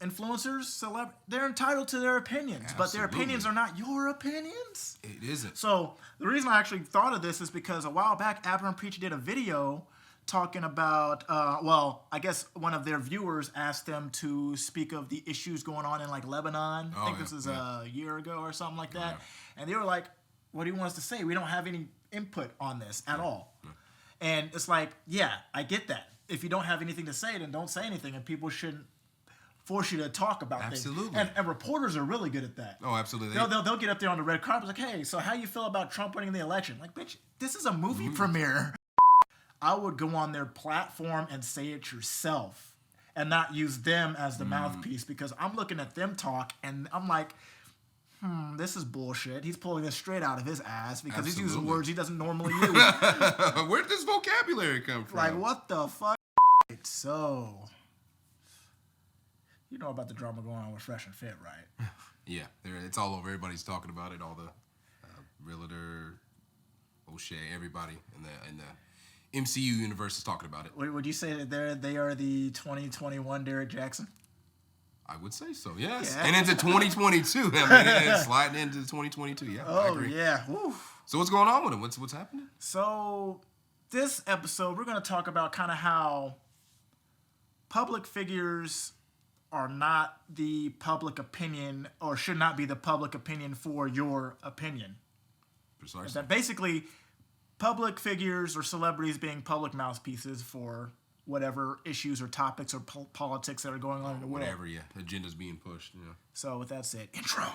influencers, they're entitled to their opinions, Absolutely. but their opinions are not your opinions. It isn't. So the reason I actually thought of this is because a while back, Abner and Preacher did a video talking about, I guess one of their viewers asked them to speak of the issues going on in like Lebanon. I think this is a year ago or something like that. And they were like, what do you want us to say? We don't have any input on this at all. And it's like, yeah, I get that. If you don't have anything to say, then don't say anything, and people shouldn't force you to talk about things. And reporters are really good at that. Oh, absolutely. They'll get up there on the red carpet like, hey, so how you feel about Trump winning the election? Like, bitch, this is a movie premiere. I would go on their platform and say it yourself and not use them as the mouthpiece, because I'm looking at them talk and I'm like, this is bullshit. He's pulling this straight out of his ass because he's using words he doesn't normally use. Where did this vocabulary come from? Like, what the fuck? So, you know about the drama going on with Fresh and Fit, right? Yeah, it's all over. Everybody's talking about it. All the realtor, O'Shea, everybody in the MCU universe is talking about it. Would you say that they are the 2021 Derek Jackson? I would say so, yes. Yeah. And into 2022. I mean, it's sliding into 2022. Yeah, I agree. Yeah. Woo. So what's going on with him? What's happening? So this episode, we're going to talk about kind of how public figures are not the public opinion, or should not be the public opinion for your opinion. Precisely. That basically, public figures or celebrities being public mouthpieces for whatever issues or topics or politics that are going on in the world. Whatever, yeah. Agenda's being pushed, yeah. So with that said, intro.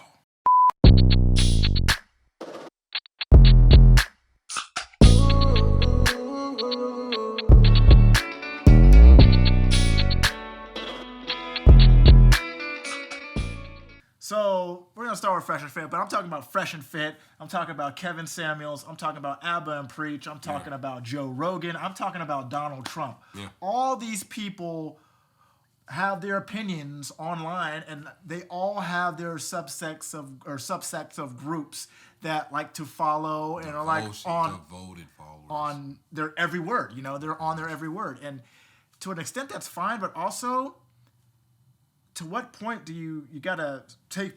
So we're going to start with Fresh and Fit, but I'm talking about Fresh and Fit. I'm talking about Kevin Samuels. I'm talking about Abba and Preach. I'm talking about Joe Rogan. I'm talking about Donald Trump. Yeah. All these people have their opinions online, and they all have their subsects of groups that like to follow and are like devoted followers on their every word. You know, they're on their every word, and to an extent that's fine, but also, to what point do you gotta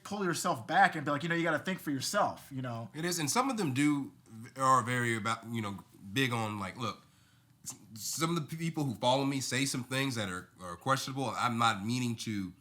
pull yourself back and be like, you gotta think for yourself, It is, and some of them are very about, big on like, look, some of the people who follow me say some things that are questionable. I'm not meaning to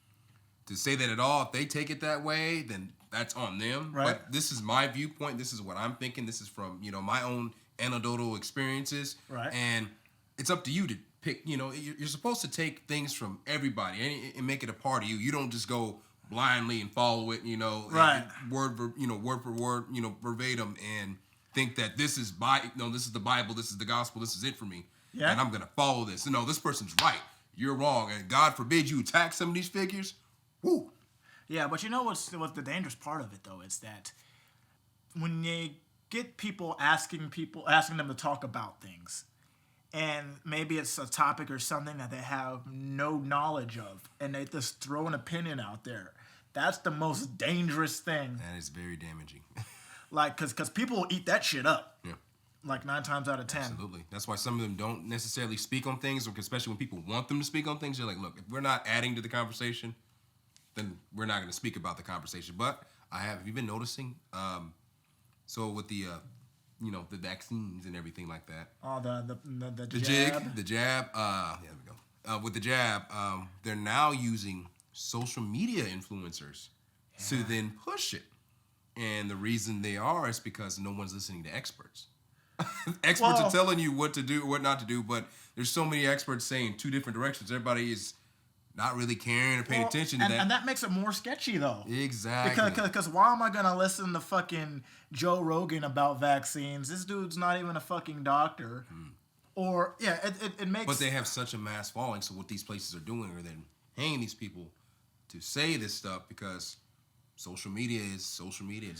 say that at all. If they take it that way, then that's on them. Right. But this is my viewpoint. This is what I'm thinking. This is from, my own anecdotal experiences. Right. And it's up to you to pick, you're supposed to take things from everybody and make it a part of you. You don't just go blindly and follow it, right. word for word, verbatim, and think that this is this is the Bible, this is the gospel, this is it for me. Yeah. And I'm gonna follow this. No, this person's right. You're wrong. And God forbid you attack some of these figures. Woo. Yeah, but what's the dangerous part of it though is that when you get people asking them to talk about things, and maybe it's a topic or something that they have no knowledge of, and they just throw an opinion out there. That's the most dangerous thing. That is very damaging. Like, because people will eat that shit up. Yeah. Like 9 times out of 10. Absolutely. That's why some of them don't necessarily speak on things, or especially when people want them to speak on things. They're like, look, if we're not adding to the conversation, then we're not going to speak about the conversation. But have you been noticing? So with the the vaccines and everything like that. Oh, the jab. The jab. There we go. With the jab, they're now using social media influencers to then push it. And the reason they are is because no one's listening to experts. Experts are telling you what to do, what not to do, but there's so many experts saying 2 different directions. Everybody is not really caring or paying attention to that. And that makes it more sketchy, though. Exactly. Because why am I going to listen to fucking Joe Rogan about vaccines? This dude's not even a fucking doctor. Or, it makes... But they have such a mass following, so what these places are doing are then paying these people to say this stuff because... Social media is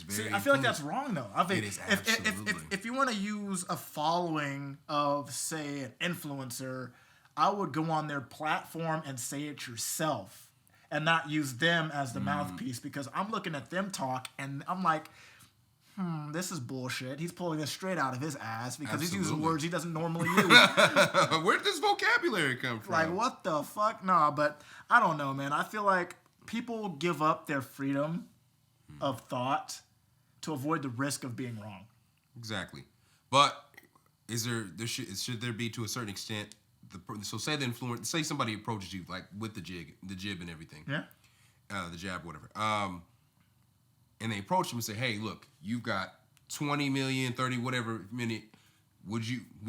very. See, I feel like that's wrong though. I think it is absolutely. If you want to use a following of, say, an influencer, I would go on their platform and say it yourself, and not use them as the mouthpiece, because I'm looking at them talk and I'm like, this is bullshit. He's pulling this straight out of his ass because he's using words he doesn't normally use. Where did this vocabulary come from? Like, what the fuck? Nah, but I don't know, man. I feel like people give up their freedom of thought to avoid the risk of being wrong. Exactly. But should there be, to a certain extent, so say somebody approaches you like with the jib and everything. Yeah. The jab, whatever. And they approach them and say, "Hey, look, you've got 20 million, 30, whatever minute. We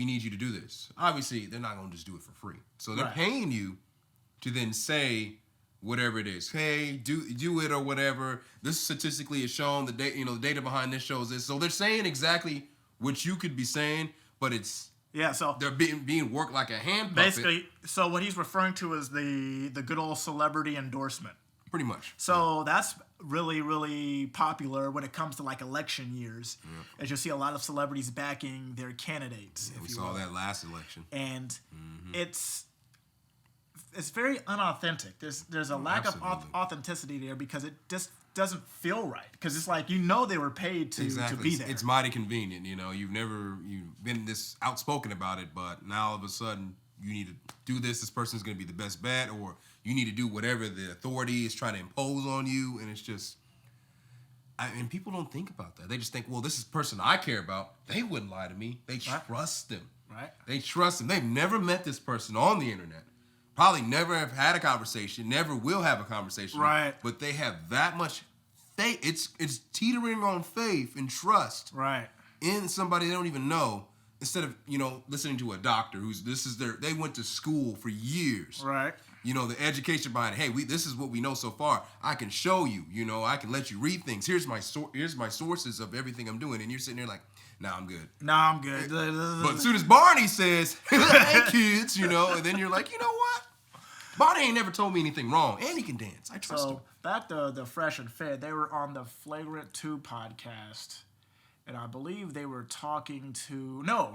need you to do this." Obviously, they're not going to just do it for free. So they're paying you to then say whatever it is. Hey, do it or whatever. This statistically is shown. The data behind this shows this. So they're saying exactly what you could be saying, but it's so they're being worked like a hand puppet. Basically, so what he's referring to is the good old celebrity endorsement. Pretty much. So that's really, really popular when it comes to like election years. Yeah. As you see a lot of celebrities backing their candidates. Yeah, we saw that last election. And it's very unauthentic. There's a lack of authenticity there because it just doesn't feel right. Because it's like, they were paid to be there. It's mighty convenient. You've been this outspoken about it, but now all of a sudden you need to do this. This person's going to be the best bet, or you need to do whatever the authority is trying to impose on you. And it's just, and people don't think about that. They just think, well, this is a person I care about. They wouldn't lie to me. They trust them. Right. They trust them. They've never met this person on the internet. Probably never have had a conversation. Never will have a conversation. Right. But they have that much faith. It's teetering on faith and trust. Right. In somebody they don't even know. Instead of, listening to a doctor they went to school for years. Right. The education behind it. Hey, this is what we know so far. I can show you, I can let you read things. Here's my sources of everything I'm doing. And you're sitting there like, nah, I'm good. Nah, I'm good. But as soon as Barney says, hey, kids, and then you're like, you know what? Barney ain't never told me anything wrong. And he can dance. I trust him. Back to the Fresh and Fit, they were on the Flagrant 2 podcast. And I believe they were talking to... No.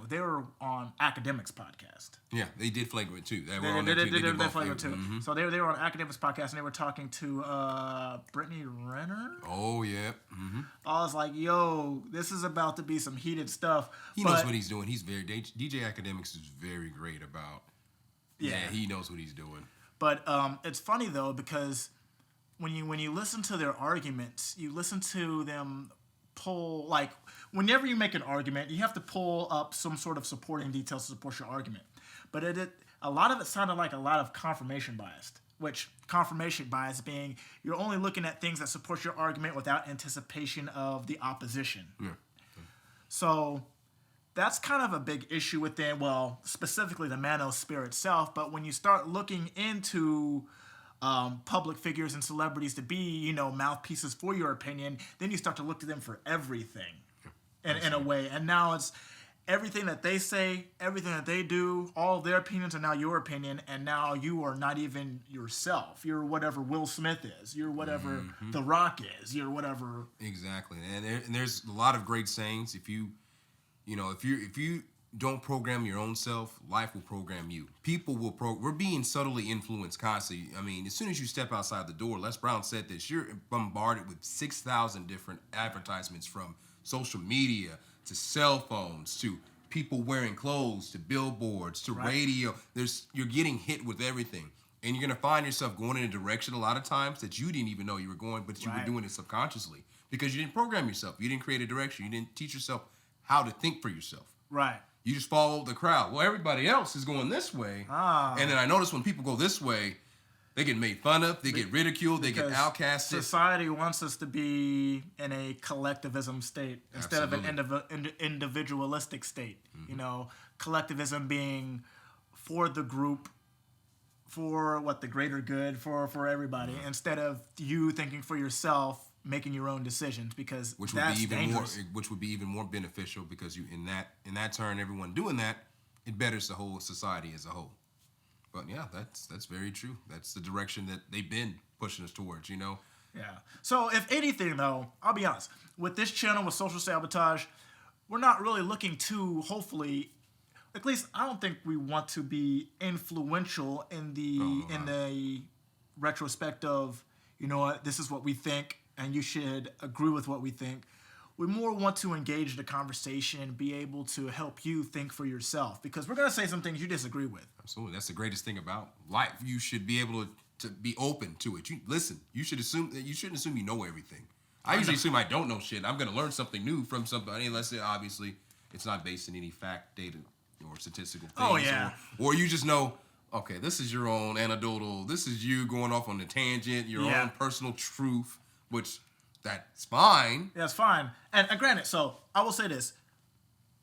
They were on Academics podcast. Yeah, they did Flagrant 2. They did Flagrant 2. Mm-hmm. So they were on Academics podcast, and they were talking to Brittany Renner. Oh, yeah. Mm-hmm. I was like, yo, this is about to be some heated stuff. He knows what he's doing. He's DJ Academics is very great about... Yeah, he knows what he's doing. But it's funny, though, because when you listen to their arguments, you listen to them... whenever you make an argument, you have to pull up some sort of supporting details to support your argument. But a lot of it sounded like a lot of confirmation bias, which confirmation bias being you're only looking at things that support your argument without anticipation of the opposition. Yeah. So that's kind of a big issue within, specifically the manosphere itself. But when you start looking into public figures and celebrities to be, mouthpieces for your opinion, then you start to look to them for everything in a way. And now it's everything that they say, everything that they do, all of their opinions are now your opinion. And now you are not even yourself. You're whatever Will Smith is. You're whatever The Rock is. You're whatever. Exactly. And there's a lot of great sayings. If you don't program your own self, life will program you. People will we're being subtly influenced constantly. I mean, as soon as you step outside the door, Les Brown said this, you're bombarded with 6,000 different advertisements, from social media to cell phones to people wearing clothes to billboards to radio. You're getting hit with everything. And you're going to find yourself going in a direction a lot of times that you didn't even know you were going, but you were doing it subconsciously because you didn't program yourself. You didn't create a direction. You didn't teach yourself how to think for yourself. Right. You just follow the crowd. Well, everybody else is going this way. And then I notice when people go this way, they get made fun of, they get ridiculed, they get outcasted. Society wants us to be in a collectivism state instead of an individualistic state. Mm-hmm. Collectivism being for the group, for the greater good, for everybody, instead of you thinking for yourself, making your own decisions, because that's dangerous. Which would be even more beneficial, because you in that turn, everyone doing that, it betters the whole society as a whole. But yeah, that's very true. That's the direction that they've been pushing us towards, Yeah. So if anything, though, I'll be honest, with this channel, with Social Sabotage, we're not really looking to, hopefully, at least I don't think we want to be influential in the retrospect of, this is what we think, and you should agree with what we think. We more want to engage the conversation and be able to help you think for yourself, because we're going to say some things you disagree with. Absolutely. That's the greatest thing about life. You should be able to to be open to it. You listen. You shouldn't assume you know everything. I usually assume I don't know shit. I'm gonna learn something new from somebody, unless obviously it's not based in any fact, data, or statistical things. Oh yeah. Or you just know, okay, this is your own anecdotal. This is you going off on a tangent, your own personal truth, which that's fine. That's fine. And granted, so I will say this.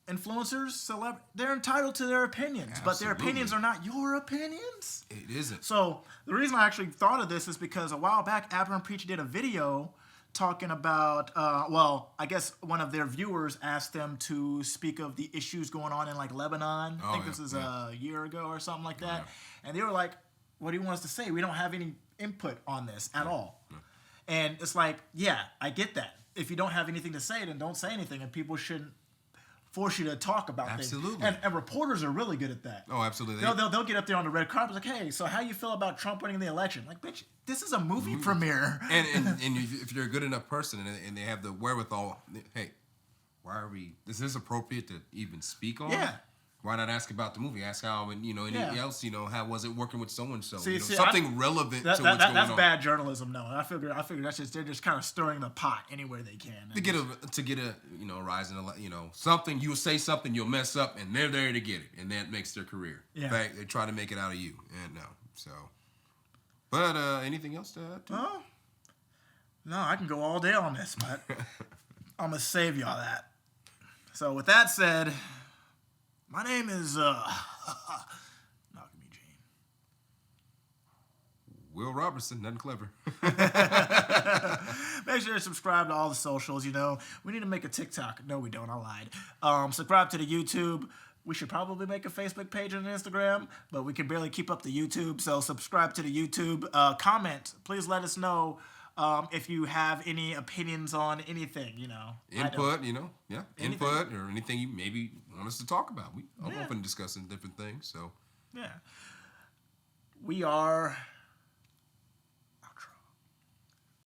Influencers, they're entitled to their opinions, but their opinions are not your opinions. It isn't. So the reason I actually thought of this is because a while back, Aberrant Preacher did a video talking about, I guess one of their viewers asked them to speak of the issues going on in like Lebanon. I think this is a year ago or something like that. And they were like, what do you want us to say? We don't have any input on this at all. And it's like, yeah, I get that. If you don't have anything to say, then don't say anything, and people shouldn't force you to talk about things. And reporters are really good at that. Oh, absolutely. They'll get up there on the red carpet like, hey, so how you feel about Trump winning the election? Like, bitch, this is a movie premiere. And if you're a good enough person and they have the wherewithal, hey, why are we? Is this appropriate to even speak on? Yeah. Why not ask about the movie? Ask how, and anything else. How was it working with so and so? See, something relevant to what's going on. That's bad journalism, no. I figure that's just they're just kind of stirring the pot anywhere they can to get a rise in something. You'll say something, you'll mess up, and they're there to get it, and that makes their career. Yeah. In fact, they try to make it out of you, and no. So, but anything else to add? No, I can go all day on this, but I'm gonna save y'all that. So with that said. My name is Knock Me Gene. Will Robertson, nothing clever. Make sure to subscribe to all the socials. We need to make a TikTok. No, we don't. I lied. Subscribe to the YouTube. We should probably make a Facebook page and an Instagram, but we can barely keep up the YouTube. So subscribe to the YouTube. Comment. Please let us know. If you have any opinions on anything, input, input or anything you maybe want us to talk about. I'm open to discussing different things. So, yeah, we are